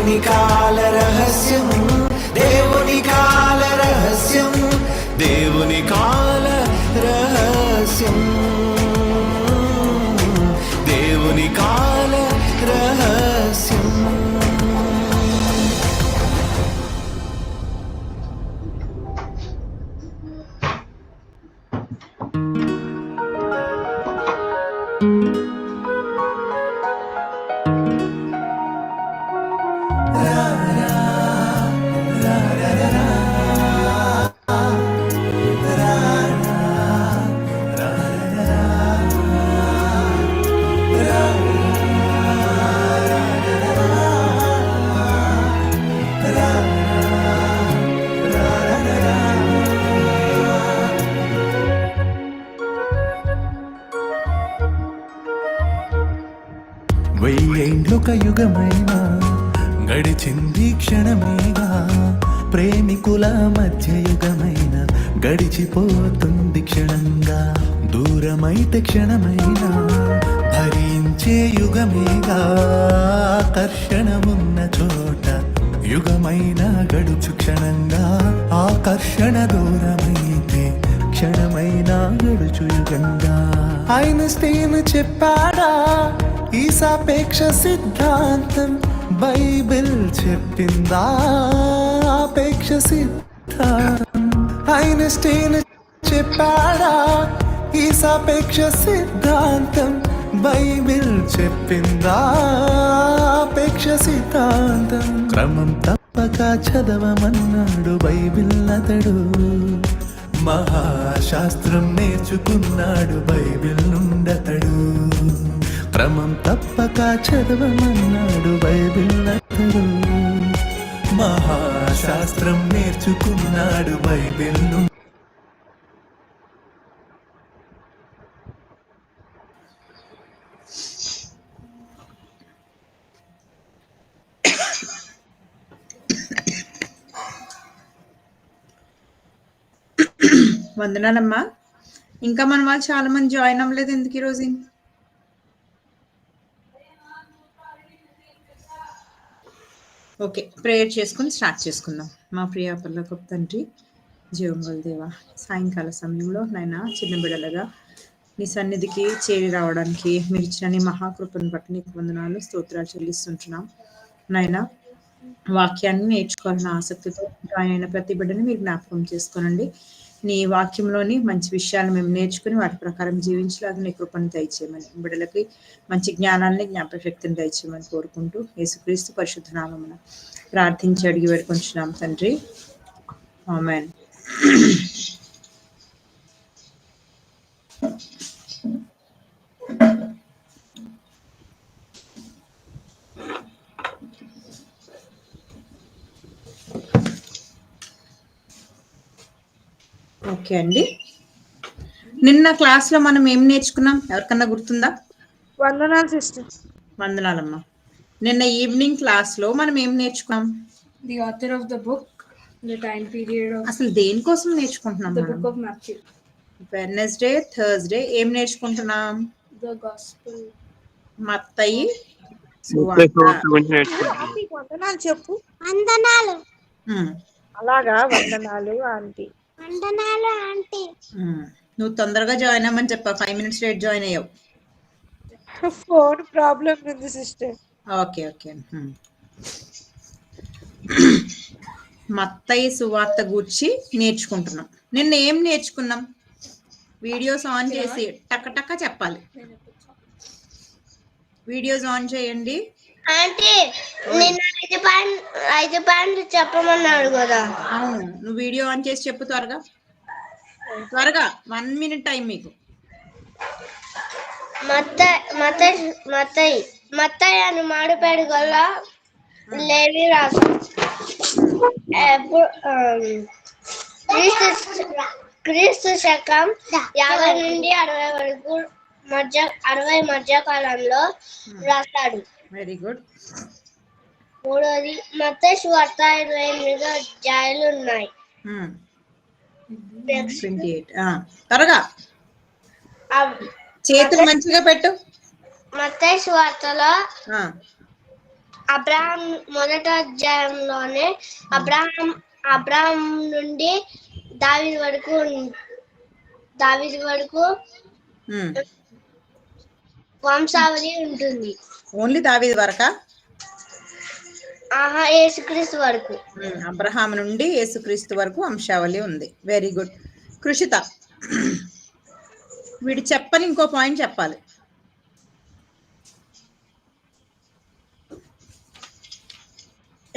దేవుని కాల రహస్యం, దేవుని కాల రహస్యం, దేవుని కాల రహస్యం, దేవుని కాల రహస్యం. వెయ్యేండ్లొక యుగమైనా గడిచింది క్షణమేగా, ప్రేమికుల మధ్య యుగమైన గడిచిపోతుంది క్షణంగా. దూరమైతే క్షణమైనా భరించే యుగమేగా, ఆకర్షణమున్న చోట యుగమైన గడుచు క్షణంగా. ఆకర్షణ దూరమైతే క్షణమైనా గడుచు యుగంగా. ఐన్స్టీన్ చెప్పాడా ఈ సాపేక్ష సిద్ధాంతం? బైబిల్ చెప్పిందా ఆపేక్ష సిద్ధాంతం? ఐన్స్టీన్ చెప్పాడా ఈ సాపేక్ష సిద్ధాంతం? బైబిల్ చెప్పిందా ఆపేక్ష సిద్ధాంతం? క్రమం తప్పక చదవమన్నాడు బైబిల్ అతడు, మహాశాస్త్రం నేర్చుకున్నాడు బైబిల్ నుండతడు. క్రమం తప్పక చదవమన్నాడు బైబిల్ అతడు, మహాశాస్త్రం నేర్చుకున్నాడు బైబిల్ నుండి. వందనాలమ్మా. ఇంకా మన వాళ్ళు చాలా మంది జాయిన్ అవ్వలేదు ఎందుకు ఈరోజు? ఓకే, ప్రేయర్ చేసుకుని స్టార్ట్ చేసుకుందాం. మా ప్రియ పరలోకపు తండ్రి, జీవంగల దేవా, సాయంకాల సమయంలో నాయన చిన్న బిడ్డలుగా నీ సన్నిధికి చేరి రావడానికి మీరు ఇచ్చిన నీ మహాకృపను బట్టి నీకు వందనాలు, స్తోత్రాలు చెల్లిస్తుంటున్నాం. నాయన వాక్యాన్ని నేర్చుకోవాలన్న ఆసక్తితో జాయిన్ అయిన ప్రతి బిడ్డని మీరు జ్ఞాపకం చేసుకోనండి. నీ వాక్యంలోని మంచి విషయాలు మేము నేర్చుకుని వాటి ప్రకారం జీవించలాగా నీ కృపను దయచేయమని, బిడ్డలకి మంచి జ్ఞానాన్ని జ్ఞాపకశక్తిని దయచేయమని కోరుకుంటూ యేసుక్రీస్తు పరిశుద్ధ నామమున ప్రార్థించి అడిగి వేడుకొంచున్నాం తండ్రి, ఆమేన్. ఓకే అండి, నిన్న క్లాస్ లో మనం ఏం నేర్చుకున్నాం? ఎవరికన్నా గుర్తుందా? వందనాలు సిస్టర్. వందనాలమ్మా. నిన్న ఈవినింగ్ క్లాస్ లో మనం ఏం నేర్చుకున్నాం? The author of the book, the time period of అసలు దేనికోసం నేర్చుకుంటున్నాం? The book of Matthew. Wednesday, Thursday ఏం నేర్చుకుంటున్నాం? ద గాస్పెల్, మత్తయి, వందనాలు చెప్పు. వందనాలు. అలాగా, వందనాలు ఆంటీ. వందనాలు ఆంటీ. నువ్వు తొందరగా జాయిన్ అవ్వమని చెప్పా, 5 minutes లేట్ జాయిన్ అయ్యావు. ఫోన్ ప్రాబ్లం ఉంది సిస్టర్. Okay okay. మత్తయి సువార్త గూర్చి నేర్చుకుంటున్నాం. నిన్న ఏం నేర్చుకున్నాం? వీడియోస్ ఆన్ చేసి టక్క టక్క చెప్పాలి. వీడియోస్ ఆన్ చేయండి. ఆంటీ నిన్న 5 పాయింట్లు చెప్పమన్నాడు కదా. అవును, నువ్వు వీడియో ఆన్ చేసి చెప్పు త్వరగా త్వరగా. 1 minute టైం మీకు. మత్తయి అని మాడిపేడు గల లేవి రాసు క్రీస్తు శకం 50 నుండి 60 వరకు మధ్య కాలంలో రాస్తాడు. Very good. మూడోది మత్తయి సువార్త 28 అధ్యాయాలు ఉన్నాయి. 28. త్వరగా చేతులు మంచిగా పెట్టు. మత్తయి సువార్తలో అబ్రహాం మొదటి అధ్యాయంలోనే అబ్రహాం నుండి దావీదు వరకు వంశావళి ఉంటుంది. ఓన్లీ దావీదు వరకా? యేసుక్రీస్తు వరకు. అబ్రహాం నుండి యేసుక్రీస్తు వరకు వంశావళి ఉంది. Very good. కృషిత, వీడు చెప్పని ఇంకో పాయింట్ చెప్పాలి.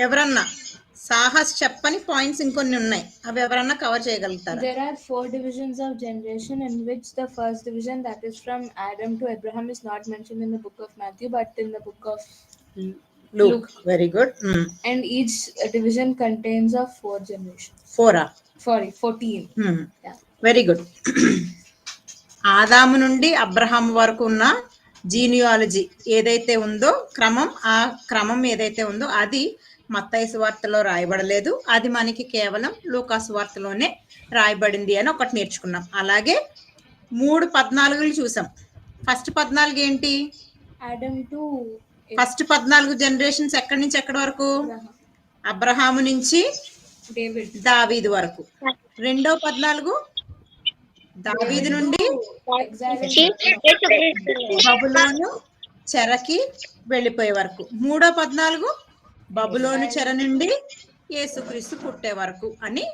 ఎవరన్నా సాహస్ చెప్పని పాయింట్స్ ఇంకొన్ని ఉన్నాయి, అవి ఎవరన్నా కవర్ చేయగలుగుతారు? There are 4 divisions of generation in which the first division, that is from Adam to Abraham, is not mentioned in the book of Matthew but in the book of Luke. Very good. And each division contains of 4 generations. 14. Yeah. Very good. ఆదాము నుండి Abraham వరకు ఉన్న genealogy ఏదైతే ఉందో, ఆ క్రమం ఏదైతే ఉందో అది మత్తయి సువార్తలో రాయబడలేదు. అది మనకి కేవలం లూకా సువార్తలోనే రాయబడింది అని ఒకటి నేర్చుకున్నాం. అలాగే 3:14 చూసాం. ఫస్ట్ 14 ఏంటి? ఫస్ట్ 14 జనరేషన్స్ ఎక్కడి నుంచి ఎక్కడి వరకు? అబ్రహాము నుంచి దావీదు వరకు. రెండో 14 దావీదు నుండి బబులోను చెరకి వెళ్ళిపోయే వరకు. మూడో 14 బబులోను చెర నుండి యేసుక్రీస్తు పుట్టే వరకు అని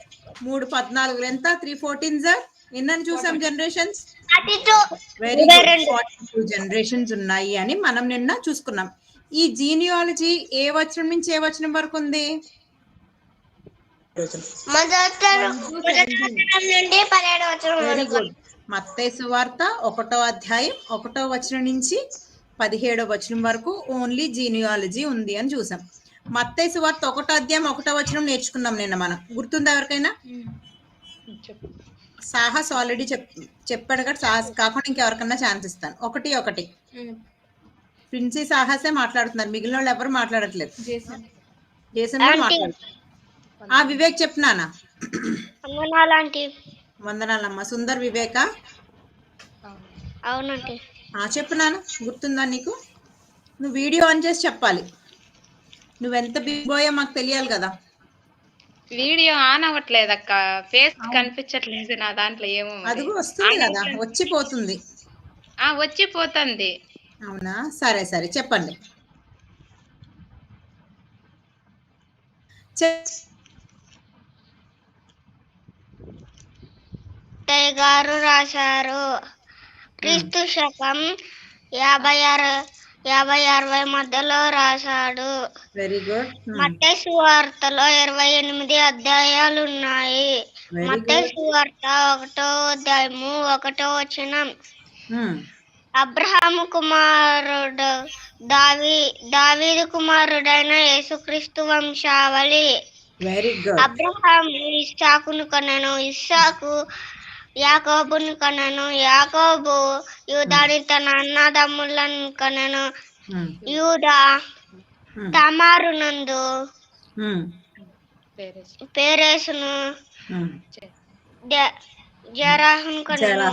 3:14 ఎంత? 3:14 ఎన్నని చూసాం జనరేషన్స్? Very good. 42 జనరేషన్స్ ఉన్నాయి అని మనం నిన్న చూసుకున్నాం. ఈ జీనియాలజీ ఏ వచనం నుంచి ఏ వచనం వరకు ఉంది? Very good. మత్తయి సువార్త 1వ అధ్యాయం 1వ వచనం నుంచి 17వ వచనం వరకు ఓన్లీ జీనియాలజీ ఉంది అని చూసాం. మత్తయి సువార్త 1వ అధ్యాయం 1వ వచనం నేర్చుకున్నాం నిన్న మనం. గుర్తుందా ఎవరికైనా? సాహస్ ఆల్రెడీ చెప్పాడు కదా. సాహస్ కాకుండా ఇంకెవరికన్నా ఛాన్స్ ఇస్తాను. 1 ప్రిన్సీ సాహసే మాట్లాడుతున్నారు, మిగిలిన వాళ్ళు ఎవరు మాట్లాడట్లేదు. జేసన్ మాట్లాడుతున్నారు. వివేక్ చెప్పినానా? వందనాలమ్మ. సుందర్ వివేక చెప్పినాను. గుర్తుందా నీకు? నువ్వు వీడియో ఆన్ చేసి చెప్పాలి. నువ్వెంత బిగ్ బాయ్ మాకు తెలియాలి కదా. వీడియో ఆన్ అవ్వట్లేదు అక్క, ఫేస్ కనిపించట్లేదు నా దాంట్లో. ఏమో అది వస్తుంది కదా, వచ్చిపోతుంది. వచ్చిపోతుంది. అవునా? సరే సరే చెప్పండి. గారు రాశారు. క్రీస్తు శకం 50-60 మధ్యలో రాశాడు. Very good. మత్తయి సువార్తలో 28 అధ్యాయాలు ఉన్నాయి. మత్తయి సువార్త 1వ అధ్యాయము 1వ వచనం. అబ్రహాము కుమారుడు దావీదు కుమారుడైన యేసుక్రీస్తు వంశావళి. Very good. అబ్రహాము ఇస్సాకును కనెను, ఇస్సాకు యాకోబును కనెను, యాకోబు యూదాని తన అన్నదమ్ములను కనెను, యూదా తమారు నందు పేరేసును జెరహును కనెను.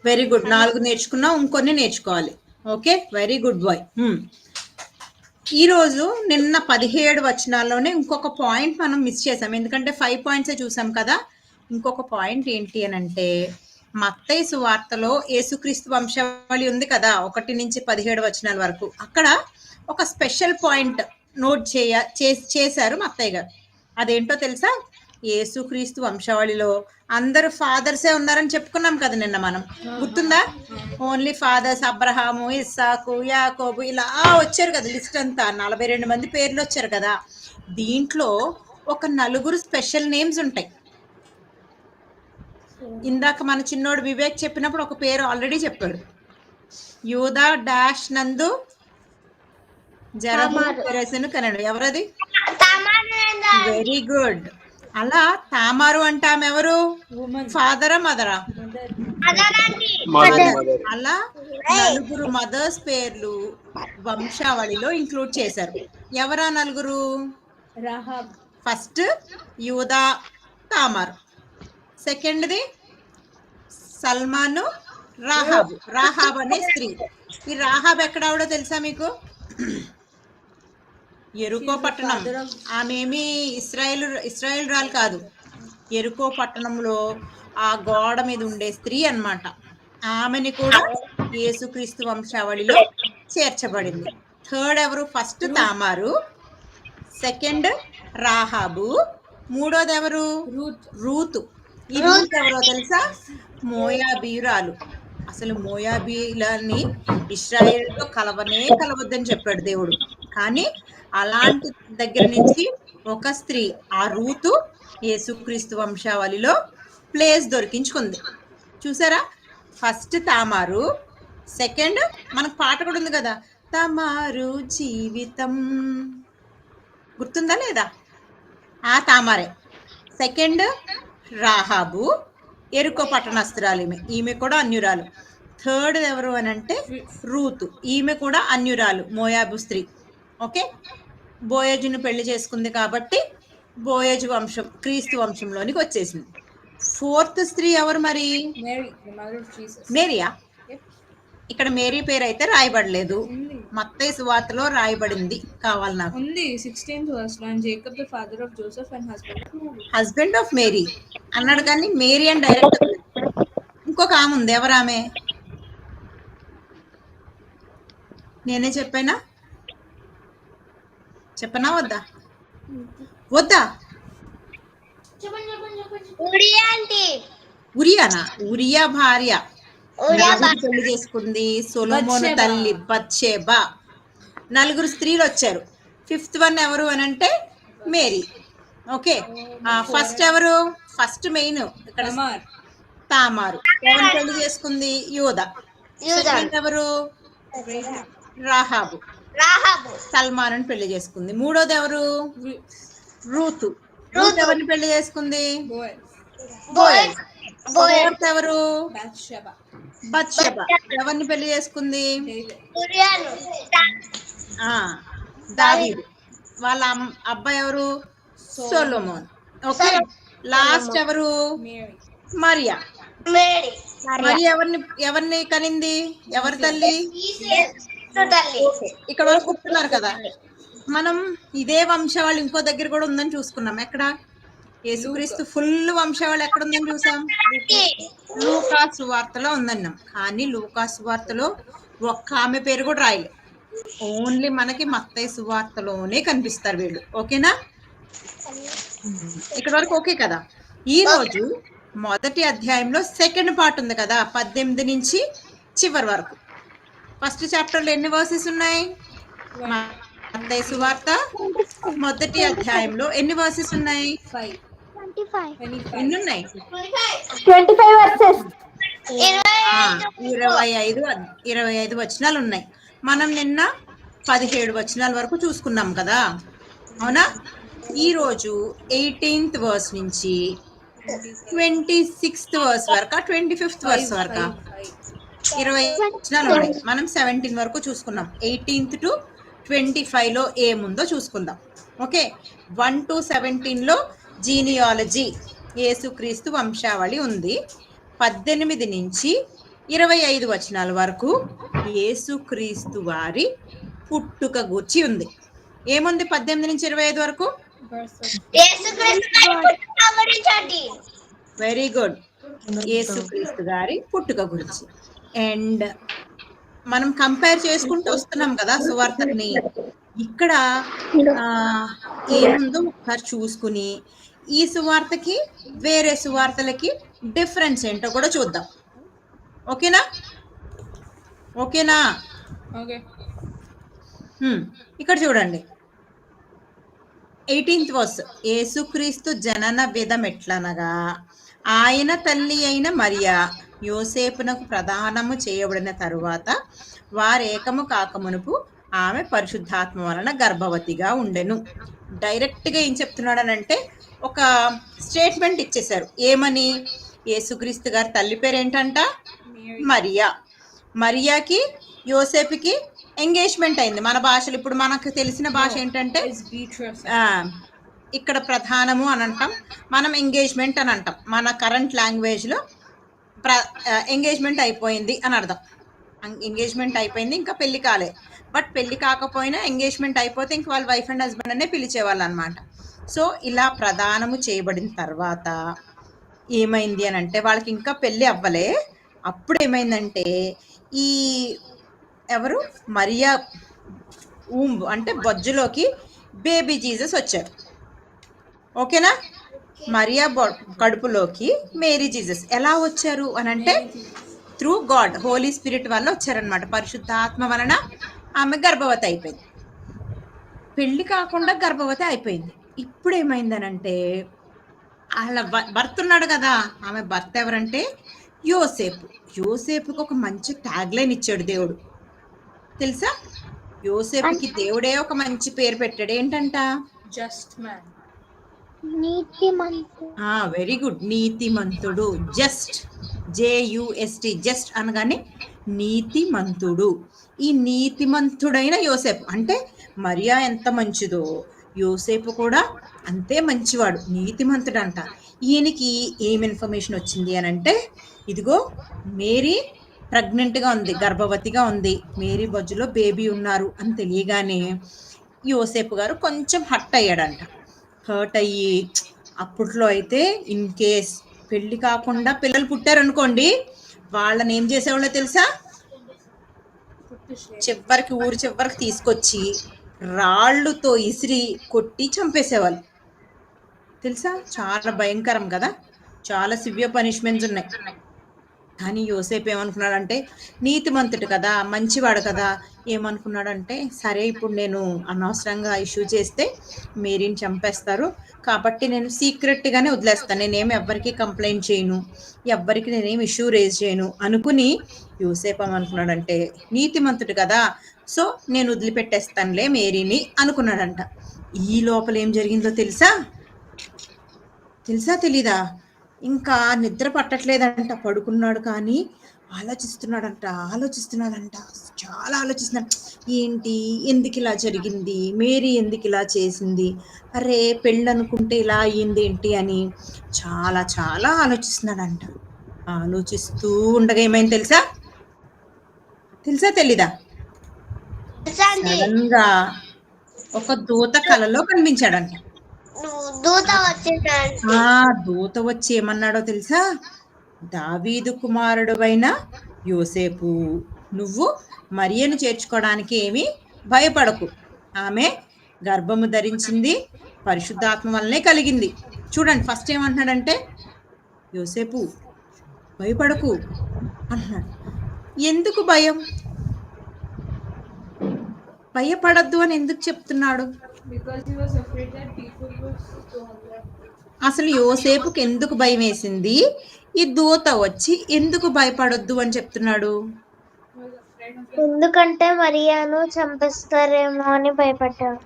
Very good. 4 నేర్చుకున్నాం, ఇంకొన్ని నేర్చుకోవాలి. Okay, very good boy. ఈరోజు నిన్న 17 వచనాల్లోనే ఇంకొక పాయింట్ మనం మిస్ చేసాం. ఎందుకంటే 5 పాయింట్సే చూసాం కదా. ఇంకొక పాయింట్ ఏంటి అని అంటే, మత్తయి సువార్తలో యేసుక్రీస్తు వంశావళి ఉంది కదా, 1 నుంచి 17 వచనాల వరకు. అక్కడ ఒక స్పెషల్ పాయింట్ నోట్ చేశారు మత్తయ్య గారు. అదేంటో తెలుసా? యేసుక్రీస్తు వంశావళిలో అందరూ ఫాదర్సే ఉన్నారని చెప్పుకున్నాం కదా నిన్న మనం. గుర్తుందా? ఓన్లీ ఫాదర్స్ అబ్రహాము, ఇస్సాకు, యాకోబు ఇలా వచ్చారు కదా లిస్ట్ అంతా. 42 మంది పేర్లు వచ్చారు కదా. దీంట్లో ఒక 4 స్పెషల్ నేమ్స్ ఉంటాయి. ఇందాక మన చిన్నోడు వివేక్ చెప్పినప్పుడు ఒక పేరు ఆల్రెడీ చెప్పాడు. యూదా డాష్ నందు జెరహు కనడు. ఎవరది? Very good. అలా తామారు అంటే ఆమె ఎవరు? ఫాదరా మదరా? అలా 4 మదర్స్ పేర్లు వంశావళిలో ఇంక్లూడ్ చేశారు. ఎవరా 4? ఫస్ట్ యూదా తామారు, సెకండ్ది సల్మాను, రాహాబ్. రాహాబ్ అనే స్త్రీ. ఈ రాహాబ్ ఎక్కడ ఆవిడో తెలుసా మీకు? ఎరుకో పట్టణం. ఆమెమి ఇస్రాయేల్ రాలు కాదు. ఎరుకో పట్టణంలో ఆ గోడ మీద ఉండే స్త్రీ అన్నమాట. ఆమెని కూడా యేసుక్రీస్తు వంశావళిలో చేర్చబడింది. థర్డ్ ఎవరు? ఫస్ట్ తామారు, సెకండ్ రాహాబు, మూడోది ఎవరు? రూతు. ఈ రూతు ఎవరో తెలుసా? మోయాబీయురాలు. అసలు మోయాబీలని ఇశ్రాయేలుతో కలవద్దని చెప్పాడు దేవుడు. కానీ అలాంటి దగ్గర నుంచి ఒక స్త్రీ, ఆ రూతు, యేసుక్రీస్తు వంశావళిలో ప్లేస్ దొరికించుకుంది. చూసారా? ఫస్ట్ తామారు, సెకండ్ మనకు పాట కూడా ఉంది కదా, తమారు జీవితం, గుర్తుందా లేదా? ఆ తామారే. సెకండ్ రాహాబు, ఎరుకో పట్టణస్తురాలు. ఈమె కూడా అన్యురాలు. థర్డ్ ఎవరు అని అంటే రూతు. ఈమె కూడా అన్యురాలు, మోయాబు స్త్రీ. ఓకే, బోయజును పెళ్లి చేసుకుంది కాబట్టి బోయజు వంశం క్రీస్తు వంశంలోనికి వచ్చేసింది. ఫోర్త్ స్త్రీ ఎవరు మరి? మేరియా. ఇక్కడ మేరీ పేరు అయితే రాయబడలేదు, మత్తయి సువార్తలో రాయబడింది. కావాలి నాకు. ఉంది 16th verse లో, and Jacob the father of Joseph and husband of Mary అన్నాడు, కానీ మేరీ అని డైరెక్ట్. ఇంకొక ఆమె ఉంది. ఎవరు ఆమె? నేనే చెప్పనా వద్దా? ఉరియానా? ఉరియా భార్య పెళ్లి చేసుకుంది. సొలొమోను తల్లి బత్షెబా. 4 స్త్రీలు వచ్చారు. ఫిఫ్త్ వన్ ఎవరు అని అంటే మేరీ. ఓకే, ఫస్ట్ ఎవరు? ఫస్ట్ మెయిన్ ఇక్కడ తామారు. ఎవరు పెళ్లి చేసుకుంది? యూదా. ఎవరు? రాహాబు. సల్మాన్ అని పెళ్లి చేసుకుంది. మూడోది ఎవరు? రూతు. రూత్ ఎవరిని పెళ్లి చేసుకుంది? ఫోర్త్ ఎవరు? బత్షెబా. ఎవరిని పెళ్లి చేసుకుంది? దావీదు. వాళ్ళ అబ్బాయి ఎవరు? సొలొమోన్. ఓకే, లాస్ట్ ఎవరు? మరియా. మరియా ఎవరిని కనింది? ఎవరి తల్లి? ఇక్కడ వరకు కూర్చున్నారు కదా. మనం ఇదే వంశావళి ఇంకో దగ్గర కూడా ఉందని చూసుకున్నాం. ఎక్కడ? యేసుక్రీస్తు ఫుల్ వంశావళి ఎక్కడ ఉందని చూసాం? లూకా సువార్తలో ఉందన్నాం. కానీ లూకా సువార్తలో ఒక్క ఆమె పేరు కూడా రాయలే. ఓన్లీ మనకి మత్తయి సువార్తలోనే కనిపిస్తారు వీళ్ళు. ఓకేనా? ఇక్కడ వరకు ఓకే కదా. ఈ రోజు మొదటి అధ్యాయంలో సెకండ్ పార్ట్ ఉంది కదా, 18 నుంచి చివరి వరకు. ఫస్ట్ చాప్టర్లో ఎన్ని వర్సెస్ ఉన్నాయి? మత్తయి సువార్త మొదటి అధ్యాయంలో ఎన్ని వర్సెస్ ఉన్నాయి? 25. ఎన్ని ఉన్నాయి? 25 వర్సెస్. 25 వచనాలు ఉన్నాయి. మనం నిన్న 17 వచనాల వరకు చూసుకున్నాం కదా, అవునా? ఈరోజు 18th వర్స్ నుంచి 26th వర్స్ వరకు, 25th వర్స్ వరకు 20 వచనాలు ఉన్నాయి. మనం 17 వరకు చూసుకున్నాం. 18th to 25 లో ఏముందో చూసుకుందాం. ఓకే, 1 to 17 లో జీనియాలజీ, యేసుక్రీస్తు వంశావళి ఉంది. 18 నుంచి 25 వచనాల వరకు యేసుక్రీస్తు వారి పుట్టుక గూర్చి ఉంది. ఏముంది 18 నుంచి 25 వరకు? వెరీ గుడ్, యేసుక్రీస్తు గారి పుట్టుక గురించి. అండ్ మనం కంపేర్ చేసుకుంటూ వస్తున్నాం కదా సువార్తని. ఇక్కడ ఏముందో ఒకసారి చూసుకుని ఈ సువార్తకి వేరే సువార్తలకి డిఫరెన్స్ ఏంటో కూడా చూద్దాం. ఓకేనా? ఇక్కడ చూడండి 18th వర్స్. యేసుక్రీస్తు జనన విధం ఎట్లనగా, ఆయన తల్లి అయిన మరియా యోసేపునకు ప్రదానము చేయబడిన తరువాత వారేకము కాకమునుపు ఆమె పరిశుద్ధాత్మ వలన గర్భవతిగా ఉండెను. డైరెక్ట్గా ఏం చెప్తున్నాడనంటే ఒక స్టేట్మెంట్ ఇచ్చేశారు. ఏమని? యేసుక్రీస్తు గారి తల్లి పేరు ఏంటంట? మరియా. మరియాకి యోసేపుకి ఎంగేజ్మెంట్ అయింది. మన భాషలో ఇప్పుడు మనకు తెలిసిన భాష ఏంటంటే ఇక్కడ ప్రధానము అని అంటాం, మనం ఎంగేజ్మెంట్ అని అంటాం. మన కరెంట్ లాంగ్వేజ్లో ఎంగేజ్మెంట్ అయిపోయింది అని అర్థం. ఎంగేజ్మెంట్ అయిపోయింది, ఇంకా పెళ్లి కాలే. బట్ పెళ్లి కాకపోయినా ఎంగేజ్మెంట్ అయిపోతే ఇంక వాళ్ళు వైఫ్ అండ్ హస్బెండ్ అనే పిలిచేవాళ్ళు అనమాట. సో ఇలా ప్రదానము చేయబడిన తర్వాత ఏమైంది అని అంటే వాళ్ళకి ఇంకా పెళ్లి అవ్వలే. అప్పుడు ఏమైందంటే ఈ ఎవరు మరియా అంటే బొజ్జులోకి బేబీ జీసస్ వచ్చారు. ఓకేనా? మరియా కడుపులోకి మేరీ జీసస్ ఎలా వచ్చారు అని అంటే త్రూ గాడ్ హోలీ స్పిరిట్ వల్ల వచ్చారనమాట. పరిశుద్ధాత్మ వలన ఆమె గర్భవతి అయిపోయింది. పెళ్లి కాకుండా గర్భవతి అయిపోయింది. ఇప్పుడు ఏమైందనంటే వాళ్ళ భర్త ఉన్నాడు కదా, ఆమె భర్త ఎవరంటే యోసేపు. యోసేపుకి ఒక మంచి ట్యాగ్ లైన్ ఇచ్చాడు దేవుడు, తెలుసా? యోసేపుకి దేవుడే ఒక మంచి పేరు పెట్టాడు. ఏంటంట? Just man. వెరీ గుడ్, నీతిమంతుడు. జస్ట్, JUST, జస్ట్ అనగానే నీతిమంతుడు. ఈ నీతిమంతుడైన యోసేపు అంటే మరియా ఎంత మంచిదో యోసేపు కూడా అంతే మంచివాడు, నీతిమంతుడు అంట. ఈయనకి ఏం ఇన్ఫర్మేషన్ వచ్చింది అని అంటే ఇదిగో మేరీ ప్రెగ్నెంట్గా ఉంది, గర్భవతిగా ఉంది, మేరీ బొజ్జులో బేబీ ఉన్నారు అని తెలియగానే యోసేపు గారు కొంచెం హర్ట్ అయ్యాడంట. హర్ట్ అయ్యి అప్పట్లో అయితే ఇన్ కేస్ పెళ్లి కాకుండా పిల్లలు పుట్టారనుకోండి వాళ్ళని ఏం చేసేవాళ్ళో తెలుసా? చివరికి ఊరి చివరికి తీసుకొచ్చి రాళ్ళుతో ఇసిరి కొట్టి చంపేసేవాళ్ళు, తెలుసా? చాలా భయంకరం కదా, చాలా సివియర్ పనిష్మెంట్స్ ఉన్నాయి. కానీ యోసేపు ఏమనుకున్నాడంటే నీతిమంతుడు కదా, మంచివాడు కదా, ఏమనుకున్నాడంటే సరే ఇప్పుడు నేను అనవసరంగా ఇష్యూ చేస్తే మేరీని చంపేస్తారు కాబట్టి నేను సీక్రెట్గానే వదిలేస్తాను, నేనేమి ఎవ్వరికి కంప్లైంట్ చేయను, ఎవ్వరికి నేనేమి ఇష్యూ రేజ్ చేయను అనుకుని యోసేపు ఏమనుకున్నాడంటే నీతిమంతుడు కదా సో నేను వదిలిపెట్టేస్తానులే మేరీని అనుకున్నాడంట. ఈ లోపల ఏం జరిగిందో తెలుసా? తెలీదా? ఇంకా నిద్ర పట్టట్లేదంట, పడుకున్నాడు కానీ ఆలోచిస్తున్నాడంట, చాలా ఆలోచిస్తున్నాడు. ఏంటి, ఎందుకు ఇలా జరిగింది, మేరీ ఎందుకు ఇలా చేసింది, అరే పెళ్ళి అనుకుంటే ఇలా అయ్యింది ఏంటి అని చాలా చాలా ఆలోచిస్తున్నాడంట. ఆలోచిస్తూ ఉండగా ఏమైంది తెలుసా? తెలీదా? సడన్ గా ఒక దూత కలలో కనిపించాడంట. దూత వచ్చి ఏమన్నాడో తెలుసా? దావీదు కుమారుడువైన యోసేపు, నువ్వు మరియను చేర్చుకోవడానికి ఏమీ భయపడకు, ఆమె గర్భము ధరించింది పరిశుద్ధాత్మ వల్లనే కలిగింది. చూడండి, ఫస్ట్ ఏమంటున్నాడంటే యోసేపు భయపడకు అంటున్నాడు. ఎందుకు భయం? భయపడద్దు అని ఎందుకు చెప్తున్నాడు? అసలు యోసేపుకి ఎందుకు భయం వేసింది? ఈ దూత వచ్చి ఎందుకు భయపడొద్దు అని చెప్తున్నాడు? ఎందుకంటే మరియాను చంపేస్తారేమో అని భయపడ్డాడు.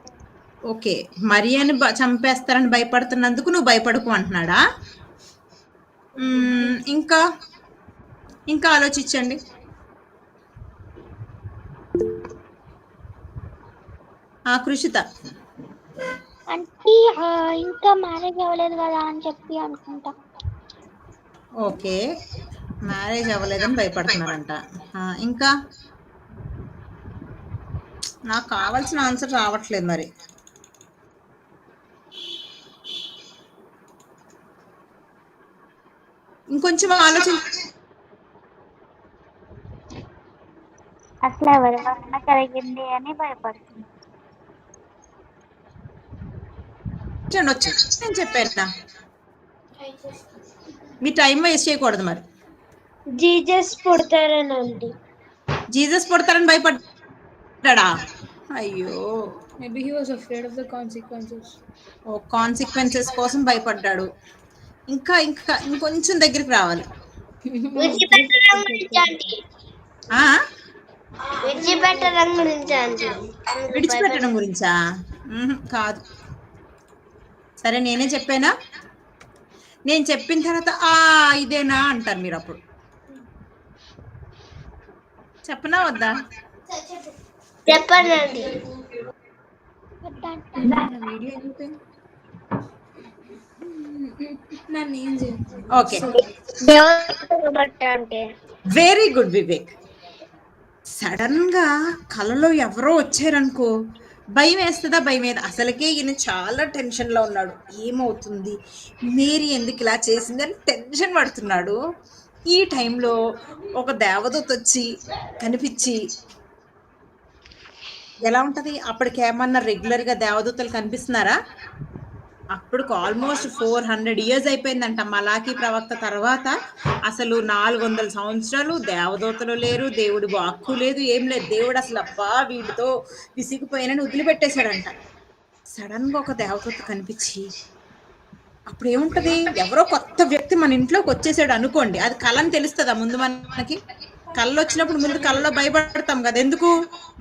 ఓకే, మరియాని చంపేస్తారని భయపడుతున్నందుకు నువ్వు భయపడకు అంటున్నాడా? ఇంకా ఆలోచించండి. కృషిత అంటే ఇంకా మ్యారేజ్ అవ్వలేదు కదా అని చెప్పి అనుకుంటా. ఓకే, మ్యారేజ్ అవ్వలేదని భయపడుతున్నారంట. ఇంకా నాకు కావాల్సిన ఆన్సర్ రావట్లేదు మరి. ఇంకొంచెం ఆలోచన. అసలు ఎవరి వలన కలిగింది అని భయపడుతుంది. నేను చెప్పాను, మీ టైం వేస్ట్ చేయకూడదు. మరి జీసస్ పుడతారనండి. జీసస్ పుడతారని భయపడ్డా? అయ్యో, maybe he was afraid of the consequences. Consequences కోసం భయపడ్డాడు. ఇంకా ఇంకొంచెం దగ్గరికి రావాలి. విడిచిపెట్టడం గురించా? కాదు. సరే, నేనే చెప్పానా? నేను చెప్పిన తర్వాత ఇదేనా అంటారు మీరు. అప్పుడు చెప్పనా వద్దా? చెప్పండి. Okay, very good Vivek. Sudden గా కలలో ఎవరో వచ్చారనుకో, భయం వేస్తుందా? భయం వేయదా? అసలుకే ఈయన చాలా టెన్షన్ లో ఉన్నాడు. ఏమవుతుంది, మేరీ ఎందుకు ఇలా చేసింది అని టెన్షన్ పడుతున్నాడు. ఈ టైంలో ఒక దేవదూత వచ్చి కనిపించి, ఎలా ఉంటది అప్పటికేమన్నా రెగ్యులర్ గా దేవదూతలు కనిపిస్తున్నారా? అప్పుడు ఆల్మోస్ట్ 400 ఇయర్స్ అయిపోయిందంట మలాకి ప్రవక్త తర్వాత. అసలు 400 సంవత్సరాలు దేవదూతలు లేరు, దేవుడి వాక్కు లేదు, ఏం లేదు. దేవుడు అసలు అబ్బా వీటితో విసిగిపోయినని వదిలిపెట్టేశాడంట. సడన్ గా ఒక దేవదూత కనిపించి, అప్పుడు ఏముంటది, ఎవరో కొత్త వ్యక్తి మన ఇంట్లోకి వచ్చేసాడు అనుకోండి, అది కళ అని తెలుస్తుందా ముందు మనకి? కళ్ళు వచ్చినప్పుడు ముందు కళ్ళలో భయపడతాం కదా, ఎందుకు?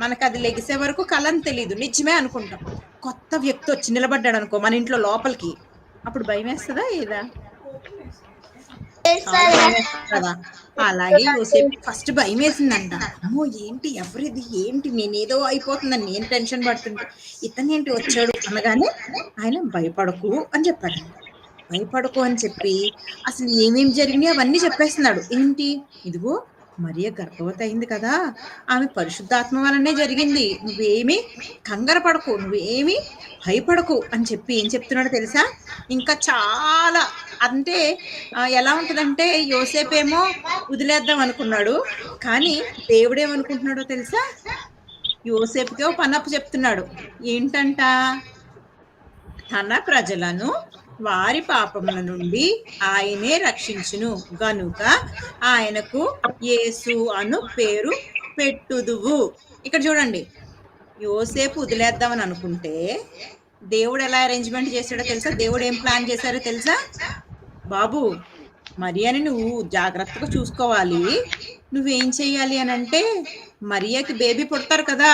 మనకు అది లెగిసే వరకు కళ అని తెలియదు, నిజమే అనుకుంటాం. కొత్త వ్యక్తి వచ్చి నిలబడ్డాడు అనుకో మన ఇంట్లో లోపలికి, అప్పుడు భయం వేస్తుందా ఏదా? కదా. అలాగే యోసేపు ఫస్ట్ భయం వేసిందంట. అమ్మో ఏంటి, ఎవరిది, ఏంటి, నేనేదో అయిపోతుందని నేను టెన్షన్ పడుతుంటే ఇతను ఏంటి వచ్చాడు అనగానే ఆయన భయపడకు అని చెప్పాడు. భయపడకు అని చెప్పి అసలు ఏమేమి జరిగినాయి అవన్నీ చెప్పేస్తున్నాడు. ఏంటి, ఇదిగో మరియ గర్భవతి అయింది కదా, ఆమె పరిశుద్ధాత్మ వలనే జరిగింది, నువ్వేమి కంగారు పడకు, నువ్వేమి భయపడకు అని చెప్పి ఏం చెప్తున్నాడో తెలుసా? ఇంకా చాలా అంటే ఎలా ఉంటుందంటే, యోసేపేమో వదిలేద్దాం అనుకున్నాడు, కానీ దేవుడేమనుకుంటున్నాడో తెలుసా? యోసేపుకే ఓ పనప్పు చెప్తున్నాడు. ఏంటంట, తన ప్రజలను వారి పాపముల నుండి ఆయనే రక్షించును గనుక ఆయనకు యేసు అను పేరు పెట్టుదువు. ఇక్కడ చూడండి, యోసేపు వదిలేద్దామని అనుకుంటే దేవుడు ఎలా అరేంజ్మెంట్ చేశాడో తెలుసా? దేవుడు ఏం ప్లాన్ చేశారో తెలుసా? బాబు మరియని నువ్వు జాగ్రత్తగా చూసుకోవాలి, నువ్వేం చెయ్యాలి అని అంటే, మరియకి బేబీ పుడతారు కదా,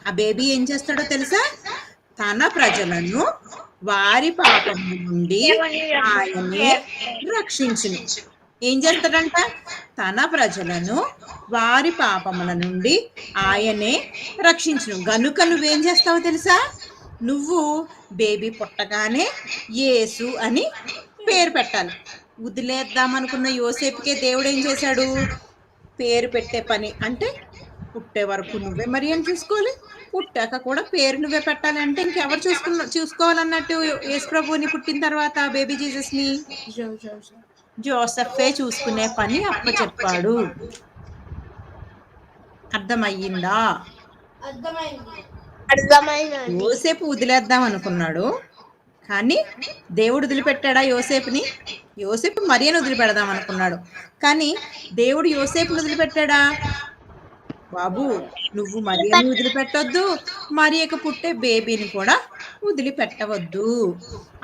ఆ బేబీ ఏం చేస్తాడో తెలుసా? తన ప్రజలను వారి పాపం నుండి ఆయనే రక్షించును. ఏం చేస్తాడంట? తన ప్రజలను వారి పాపముల నుండి ఆయనే రక్షించును గనుక నువ్వేం చేస్తావో తెలుసా? నువ్వు బేబీ పుట్టగానే యేసు అని పేరు పెట్టాలి. వదిలేద్దామనుకున్న యోసేపుకే దేవుడు ఏం చేశాడు? పేరు పెట్టే పని. అంటే పుట్టే వరకు నువ్వే మరి అని చూసుకోవాలి, పుట్టాక కూడా పేరు నువ్వే పెట్టాలి. అంటే ఇంకెవరు చూసుకోవాలన్నట్టు? యేసు ప్రభువుని పుట్టిన తర్వాత బేబీ జీసస్ ని జోసెఫే చూసుకునే పని అప్పచెప్పాడు. అర్థమయ్యిందా? యోసేపు వదిలేద్దాం అనుకున్నాడు, కానీ దేవుడు వదిలిపెట్టాడా యోసేపుని? యోసేపు మరియను వదిలిపెడదాం అనుకున్నాడు, కానీ దేవుడు యోసేపుని వదిలిపెట్టాడా? బాబు నువ్వు మరియను వదిలిపెట్టొద్దు, మరియకు పుట్టే బేబీని కూడా వదిలిపెట్టవద్దు.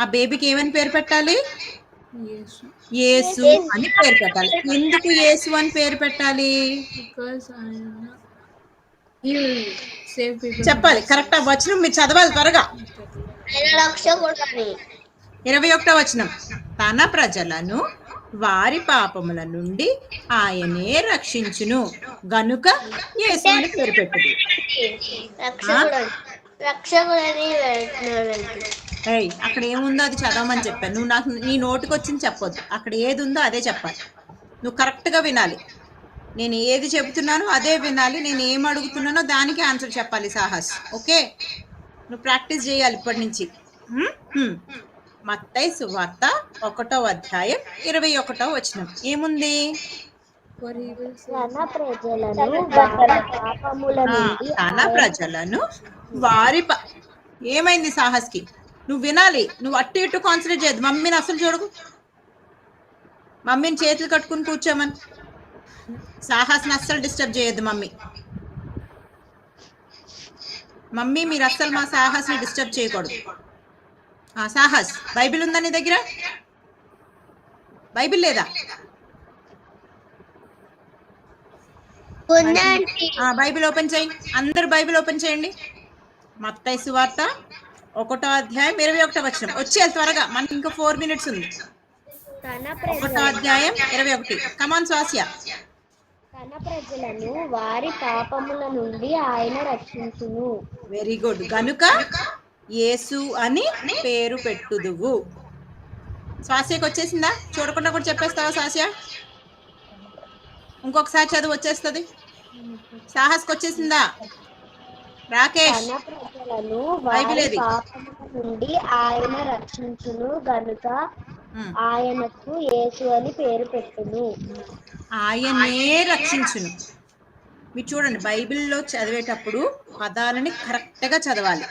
ఆ బేబీకి ఏమని పేరు పెట్టాలి? యేసు అని పేరు పెట్టాలి. ఎందుకు యేసు అని పేరు పెట్టాలి? చెప్పాలి కరెక్ట్. వచనం మీరు చదవాలి త్వరగా. 21వ వచనం, తన ప్రజలను వారి పాపముల నుండి ఆయనే రక్షించును గనుక యేసు అని పేరు పెట్టదు. అక్కడ ఏముందో అది చదవమని చెప్పాను. నువ్వు నాకు నీ నోటికి వచ్చింది చెప్పొద్దు, అక్కడ ఏది ఉందో అదే చెప్పాలి. నువ్వు కరెక్ట్గా వినాలి, నేను ఏది చెబుతున్నానో అదే వినాలి, నేను ఏం అడుగుతున్నానో దానికి ఆన్సర్ చెప్పాలి. సాహస్, ఓకే? నువ్వు ప్రాక్టీస్ చేయాలి ఇప్పటి నుంచి. మత్తయి సువార్త 1వ అధ్యాయం 21వ వచనం ఏముంది? తన ప్రజలను వారి ఏమైంది సాహస్కి? నువ్వు వినాలి, నువ్వు అటు ఇటు కాన్సన్ట్రేట్ చేయద్దు. మమ్మీని అసలు చూడకు, మమ్మీని చేతులు కట్టుకుని కూర్చోమని. సాహస్ని అస్సలు డిస్టర్బ్ చేయొద్దు. మమ్మీ మీరు అస్సలు మా సాహస్ని డిస్టర్బ్ చేయకూడదు. సాహస్, బైబిల్ ఉందా నీ దగ్గర? బైబిల్ లేదా? బైబిల్ ఓపెన్ చేయి, అందరు బైబిల్ ఓపెన్ చేయండి. మత్తయి సువార్త 1వ అధ్యాయం 21వ వచనం. వచ్చేయాలి త్వరగా, మనకి ఇంకా 4 minutes ఉంది. 1వ అధ్యాయం 21. కమాన్ స్వాస్య. తన ప్రజలను వారి పాపముల నుండి ఆయన రక్షించును. Very good. గనుక యేసు అని పేరు పెట్టుదువు. స్వాస్యకి వచ్చేసిందా? చూడకుండా కూడా చెప్పేస్తావా స్వాస్య? ఇంకొకసారి చదువు, వచ్చేస్తుంది. సాహస్కి వచ్చేసిందా? రాకేష్ తన ప్రజలను బైబిల్ వారి ఏది? పాపముల నుండి ఆయన రక్షించును గనుక ఉమ్. ఆయనకు యేసు అని పేరు పెట్టును. ఆయనే రక్షించును. మీరు చూడండి, బైబిల్లో చదివేటప్పుడు పదాలని కరెక్ట్గా చదవాలి.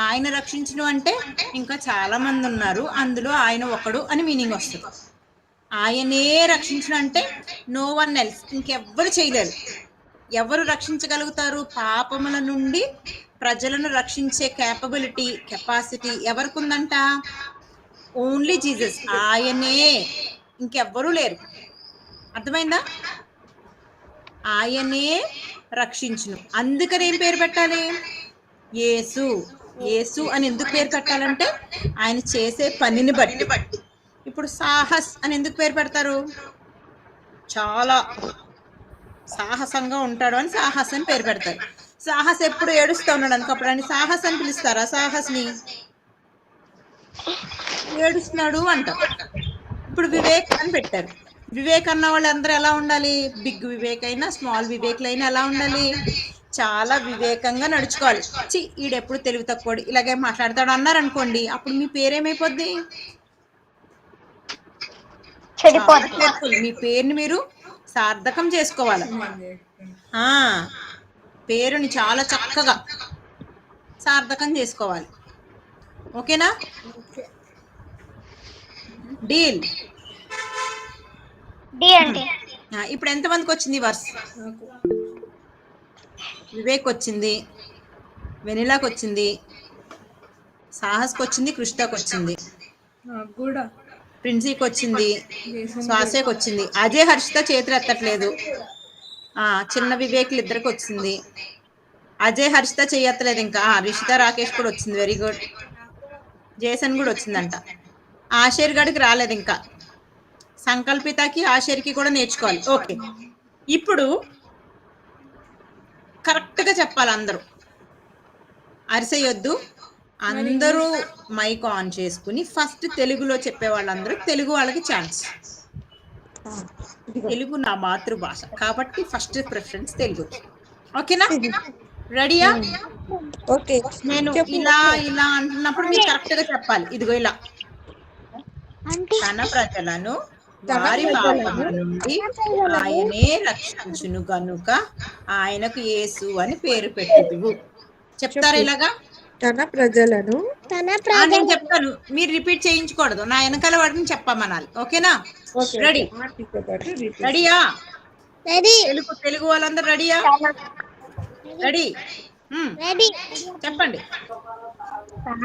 ఆయన రక్షించును అంటే ఇంకా చాలా మంది ఉన్నారు, అందులో ఆయన ఒకడు అని మీనింగ్ వస్తుంది. ఆయనే రక్షించును అంటే నో వన్ ఎల్స్, ఇంకెవ్వరు చేయలేరు. ఎవరు రక్షించగలుగుతారు? పాపముల నుండి ప్రజలను రక్షించే కెపాసిటీ ఎవరికి ఉందంట? Only Jesus. ఆయనే, ఇంకెవ్వరూ లేరు. అర్థమైందా? ఆయనే రక్షించును. అందుకని ఏం పేరు పెట్టాలి? యేసు. యేసు అని ఎందుకు పేరు పెట్టాలంటే ఆయన చేసే పనిని బట్టి. ఇప్పుడు సాహస్ అని ఎందుకు పేరు పెడతారు? చాలా సాహసంగా ఉంటాడు అని సాహస్ అని పేరు పెడతారు. సాహస్ ఎప్పుడు ఏడుస్తూ ఉన్నాడు అనుకో, అప్పుడు అని సాహస్ అని పిలుస్తారా? సాహస్ని ఏడుస్తున్నాడు అంటారు. ఇప్పుడు వివేక్ అని పెట్టారు. వివేక్ అన్న వాళ్ళు అందరూ ఎలా ఉండాలి? బిగ్ వివేక్ అయినా స్మాల్ వివేక్లైనా ఎలా ఉండాలి? చాలా వివేకంగా నడుచుకోవాలి. ఈడెప్పుడు తెలివి తక్కువడు, ఇలాగే మాట్లాడతాడు అన్నారు అనుకోండి, అప్పుడు మీ పేరేమైపోద్ది? చాలా కేర్ఫుల్. మీ పేరుని మీరు సార్థకం చేసుకోవాలి. పేరుని చాలా చక్కగా సార్థకం చేసుకోవాలి. ఓకేనా? డీల్. ఇప్పుడు ఎంతమందికి వచ్చింది వర్స్? వివేక్ వచ్చింది, వెనిలాకి వచ్చింది, సాహస్కి వచ్చింది, కృష్ణకి వచ్చింది, ప్రిన్సీకి వచ్చింది, శ్వాసకి వచ్చింది. అజయ్ హర్షిత చేతులు ఎత్తట్లేదు. చిన్న వివేక్లు ఇద్దరికి వచ్చింది. అజయ్ హర్షిత చేయట్లేదు ఇంకా. రిషిత రాకేష్ కూడా వచ్చింది. Very good. జేసన్ కూడా వచ్చిందంట. ఆషేర్ గడికి రాలేదు ఇంకా. సంకల్పితకి ఆషేర్కి కూడా నేర్చుకోవాలి. ఓకే, ఇప్పుడు కరెక్ట్గా చెప్పాలి. అందరూ అరిసేయొద్దు. అందరూ మైక్ ఆన్ చేసుకుని ఫస్ట్ తెలుగులో చెప్పే వాళ్ళందరూ తెలుగు వాళ్ళకి ఛాన్స్. తెలుగు నా మాతృభాష కాబట్టి ఫస్ట్ ప్రిఫరెన్స్ తెలుగుకి. ఓకేనా? రెడీయా? ఓకే. నేను ఇలా ఇలా అంటున్నప్పుడు మీరు కరెక్ట్ గా చెప్పాలి. ఇదిగో ఇలా. తన ప్రజలను వారి పాపముల నుండి ఆయనే రక్షించును గనుక ఆయనకు యేసు అని పేరు పెట్టుదువు. చెప్తారా ఇలాగా? తన ప్రజలను నేను చెప్తాను, మీరు రిపీట్ చేయించకూడదు. నా వెనకాల వాటిని చెప్పమనాలి. ఓకేనా? రెడీ? రెడీయా? తెలుగు వాళ్ళందరూ రెడీయా? రెడీ? చెప్పండి. తన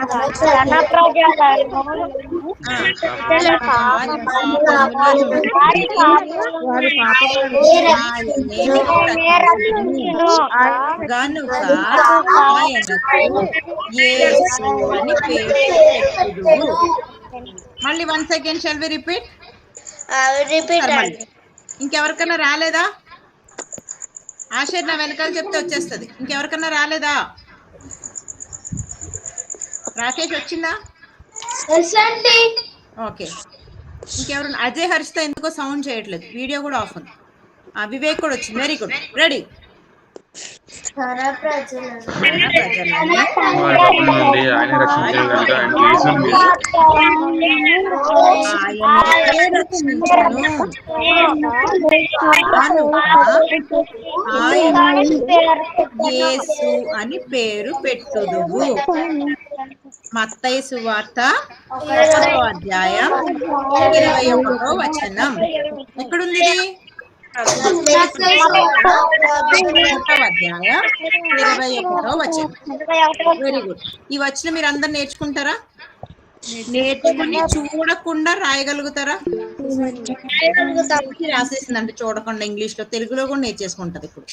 గనుక ఆయనకు యేసు అని పేరు పెట్టుదువు. మళ్ళీ 1 సెకండ్. Shall we repeat? ఇంకెవరికన్నా రాలేదా? ఆషేర్ నా వెనకాల చెప్తే వచ్చేస్తుంది. ఇంకెవరికన్నా రాలేదా? రాకేష్ వచ్చిందా? ఓకే. ఇంకెవరు? అజయ్ హర్షిత ఎందుకో సౌండ్ చేయట్లేదు, వీడియో కూడా ఆఫ్ ఉంది. వివేక్ కూడా వచ్చింది. Very good. రెడీ? యేసు అని పేరు పెట్టుదువు. మత్తయి సువార్త 1వ అధ్యాయం 21వ వచనం. ఎక్కడుంది ఇది? 1వ అధ్యాయం 21వ వచనం. Very good. ఈ వచనం మీరు అందరు నేర్చుకుంటారా? నేర్చుకుని చూడకుండా రాయగలుగుతారా? రాసేసిందంటే చూడకుండా ఇంగ్లీష్ లో, తెలుగులో కూడా నేర్చేసుకుంటది. ఇప్పుడు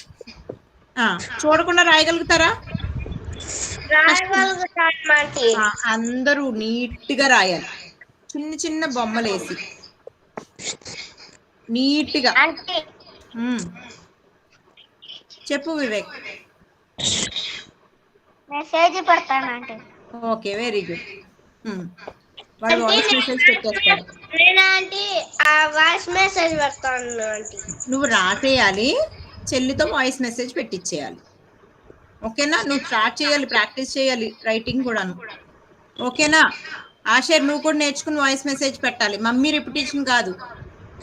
చూడకుండా రాయగలుగుతారా? అందరూ నీట్ గా రాయాలి. చిన్న చిన్న బొమ్మలు వేసి నీట్ గా. చెప్పు వివేక్. మెసేజ్ పెడతానంటే. Okay, very good. వాడు వాయిస్ మెసేజ్ పెట్టేస్తాడు. వాయిస్ మెసేజ్ పెడతాను. నువ్వు రాసేయాలి, చెల్లితో వాయిస్ మెసేజ్ పెట్టించేయాలి. ఓకేనా? నువ్వు స్టార్ట్ చేయాలి, ప్రాక్టీస్ చేయాలి రైటింగ్ కూడాను. ఓకేనా? ఆషర్ నువ్వు కూడా నేర్చుకుని వాయిస్ మెసేజ్ పెట్టాలి. మమ్మీ రిపిటేషన్ కాదు,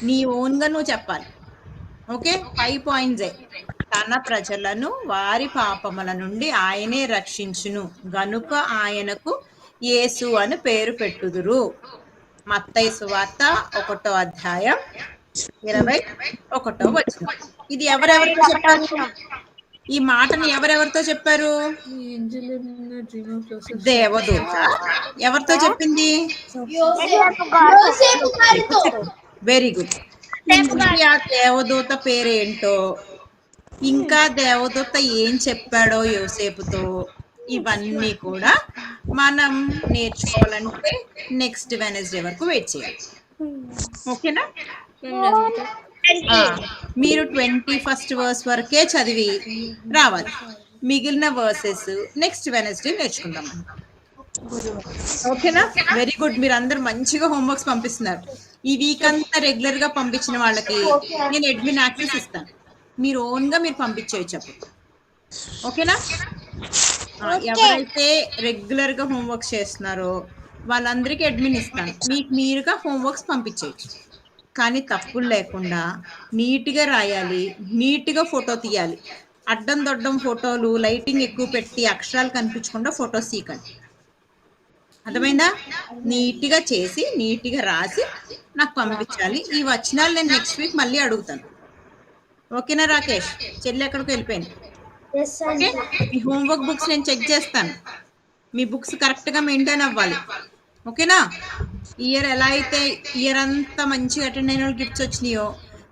నీ ఓన్గా నువ్వు చెప్పాలి. Okay, 5 points. తన ప్రజలను వారి పాపముల నుండి ఆయనే రక్షించును గనుక ఆయనకు యేసు అని పేరు పెట్టుదురు. మత్తయి సువార్త 1వ అధ్యాయం 21వ వచనం. ఇది ఎవరెవరితో చెప్పారు? ఈ మాటను ఎవరెవరితో చెప్పారు? దేవదూత. ఎవరితో చెప్పింది? Very good. ఆ దేవదూత పేరేంటో, ఇంకా దేవదూత ఏం చెప్పాడో యోసేపుతో, ఇవన్నీ కూడా మనం నేర్చుకోవాలంటే నెక్స్ట్ వెనస్డే వరకు వెయిట్ చేయాలి. ఓకేనా? మీరు 21st వర్స్ వరకే చదివి రావాలి. మిగిలిన వర్సెస్ నెక్స్ట్ వెనస్డే నేర్చుకుందాం. ఓకేనా? Very good. మీరు అందరు మంచిగా హోంవర్క్స్ పంపిస్తున్నారు. ఈ వీక్ అంతా రెగ్యులర్ గా పంపించిన వాళ్ళకి నేను అడ్మిన్ యాక్సెస్ ఇస్తాను. మీరు ఓన్ గా మీరు పంపించేయచ్చు అప్పుడు. ఓకేనా? ఎవరైతే రెగ్యులర్ గా హోంవర్క్స్ చేస్తున్నారో వాళ్ళందరికీ అడ్మిన్ ఇస్తాను. మీకు మీరుగా హోంవర్క్స్ పంపించేయచ్చు. కానీ తప్పులు లేకుండా నీట్గా రాయాలి, నీట్గా ఫోటో తీయాలి. అడ్డం దొడ్డం ఫోటోలు, లైటింగ్ ఎక్కువ పెట్టి అక్షరాలు కనిపించకుండా ఫోటోస్ తీయకండి. అర్థమైందా? నీట్గా చేసి నీట్గా రాసి నాకు పంపించాలి. ఈ వచనాలు నేను నెక్స్ట్ వీక్ మళ్ళీ అడుగుతాను. ఓకేనా రాకేష్? చెల్లి ఎక్కడికి వెళ్ళిపోయింది. ఓకే, మీ హోంవర్క్ బుక్స్ నేను చెక్ చేస్తాను. మీ బుక్స్ కరెక్ట్గా మెయింటైన్ అవ్వాలి. ఓకేనా? ఇయర్ ఎలా అయితే ఇయర్ అంతా మంచిగా అటెండ్ అయిన గిఫ్ట్స్ వచ్చినాయో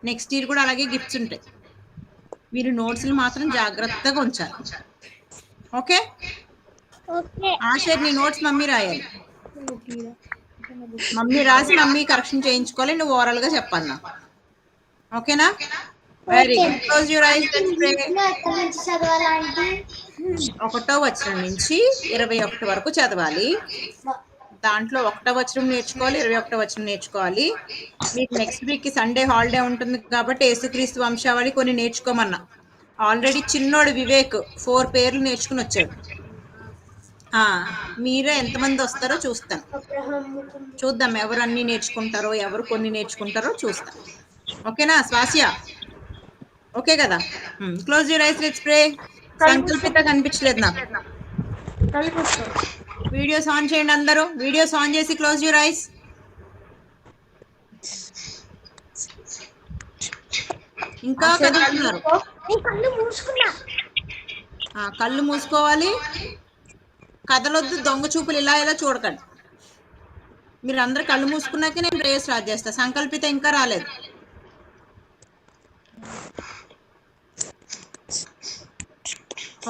నెక్స్ట్ ఇయర్ కూడా అలాగే గిఫ్ట్స్ ఉంటాయి. మీరు నోట్స్లు మాత్రం జాగ్రత్తగా ఉంచాలి. ఓకే? ఆషర్ నీ నోట్స్ మమ్మీ రాయాలి. మమ్మీ రాసి మమ్మీ కరెక్షన్ చేయించుకోవాలి. నువ్వు ఓవరాల్ గా చెప్పాలి నాకు. ఓకేనా? Very good. Close your eyes. Let's ప్రే. 1వ వచనం నుంచి 21 వరకు చదవాలి. దాంట్లో 1వ వచనం నేర్చుకోవాలి, 21వ వచనం నేర్చుకోవాలి. మీకు నెక్స్ట్ వీక్ సండే హాలిడే ఉంటుంది కాబట్టి యేసుక్రీస్తు వంశావళి కొన్ని నేర్చుకోమన్నా. ఆల్రెడీ చిన్నోడు వివేక్ 4 పేర్లు నేర్చుకుని వచ్చాడు. మీరే ఎంతమంది వస్తారో చూస్తాను. చూద్దాం ఎవరు అన్ని నేర్చుకుంటారో, ఎవరు కొన్ని నేర్చుకుంటారో చూస్తాం. ఓకేనా స్వాసియ? ఓకే కదా? Close your eyes. Let's pray. Sankalpita కనిపించలేదు నాకు. వీడియోస్ ఆన్ చేయండి అందరూ. వీడియోస్ ఆన్ చేసి క్లోజ్ యువర్ ఐస్. ఇంకా కదులుతున్నారు. కళ్ళు మూసుకోవాలి. కదలొద్దు. దొంగ చూపులు ఇలా ఇలా చూడకండి. మీరు అందరు కళ్ళు మూసుకున్నాకే నేను ప్రేయర్ స్టార్ట్ చేస్తా. సంకల్పిత ఇంకా రాలేదు.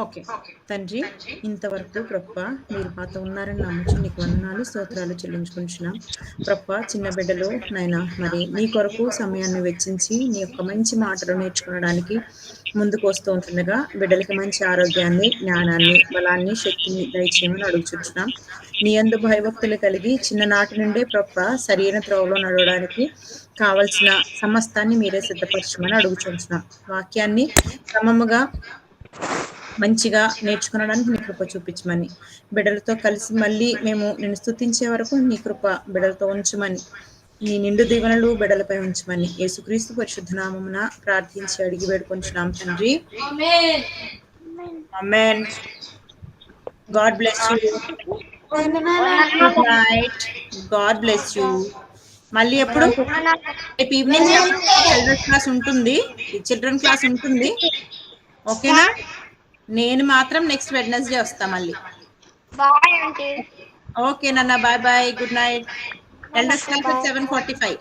ఓకే తండ్రి, ఇంతవరకు ప్రభా మీరు మాతో ఉన్నారని నమ్ముచు నీకు వందనాలు స్తోత్రాలు చెల్లించుకుంటున్నాం. ప్రభా చిన్న బిడ్డలు నాయన మరి నీ కొరకు సమయాన్ని వెచ్చించి నీ యొక్క మంచి మాటలు నేర్చుకోవడానికి ముందుకు వస్తూ ఉంటుండగా బిడ్డలకి మంచి ఆరోగ్యాన్ని, జ్ఞానాన్ని, బలాన్ని, శక్తిని దయచేయమని అడుగుచుంటున్నాం. నీ యందు భయభక్తులు కలిగి చిన్ననాటి నుండే ప్రభా సరైన త్రోవలో నడవడానికి కావలసిన సమస్తాన్ని మీరే సిద్ధపరచమని అడుగుచుంటున్నాం. వాక్యాన్ని క్రమముగా మంచిగా నేర్చుకోవడానికి నీ కృప చూపించమని, బిడ్డలతో కలిసి మళ్ళీ మేము నిన్ను స్తుతించే వరకు నీ కృప బిడ్డలతో ఉంచమని, నీ నిండు దీవెనలు బిడ్డలపై ఉంచమని యేసుక్రీస్తు పరిశుద్ధ నామమున ప్రార్థించి అడిగి వేడుకొంచున్నాం తండ్రి. Amen. God bless you. Good night. God bless you. మళ్ళీ ఎప్పుడు? రేపు ఈవినింగ్ చిల్డ్రన్ క్లాస్ ఉంటుంది. చిల్డ్రన్ క్లాస్ ఉంటుంది. ఓకేనా? నేను మాత్రం నెక్స్ట్ వెడ్నెస్డే వస్తా మళ్ళీ. ఓకే నాన్న, bye bye, good night. Elders class 7:45.